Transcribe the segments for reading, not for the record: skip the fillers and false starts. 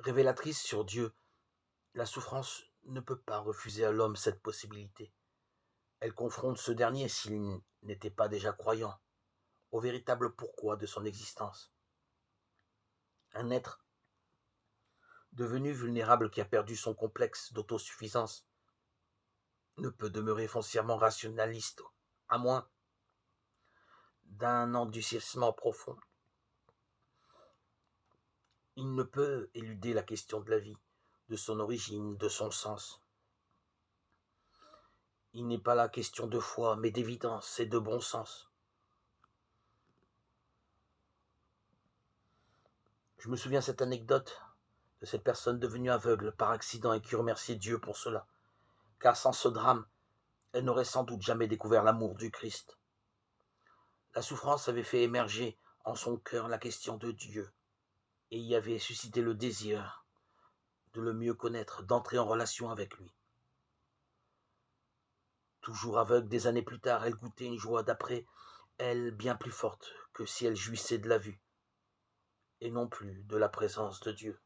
Révélatrice sur Dieu, la souffrance ne peut pas refuser à l'homme cette possibilité. Elle confronte ce dernier, s'il n'était pas déjà croyant, au véritable pourquoi de son existence. Un être devenu vulnérable qui a perdu son complexe d'autosuffisance ne peut demeurer foncièrement rationaliste, à moins d'un endurcissement profond. Il ne peut éluder la question de la vie, de son origine, de son sens. Il n'est pas la question de foi, mais d'évidence et de bon sens. Je me souviens cette anecdote de cette personne devenue aveugle par accident et qui remerciait Dieu pour cela, car sans ce drame, elle n'aurait sans doute jamais découvert l'amour du Christ. La souffrance avait fait émerger en son cœur la question de Dieu et y avait suscité le désir de le mieux connaître, d'entrer en relation avec lui. Toujours aveugle, des années plus tard, elle goûtait une joie d'après elle bien plus forte que si elle jouissait de la vue, et non plus de la présence de Dieu.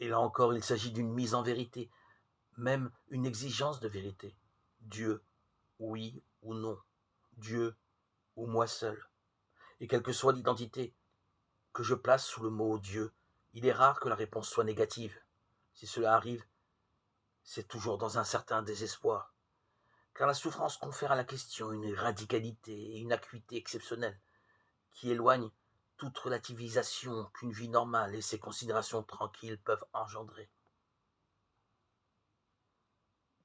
Et là encore, il s'agit d'une mise en vérité, même une exigence de vérité. Dieu, oui ou non. Dieu ou moi seul. Et quelle que soit l'identité que je place sous le mot Dieu, il est rare que la réponse soit négative. Si cela arrive, c'est toujours dans un certain désespoir. Car la souffrance confère à la question une radicalité et une acuité exceptionnelles qui éloignent toute relativisation qu'une vie normale et ses considérations tranquilles peuvent engendrer.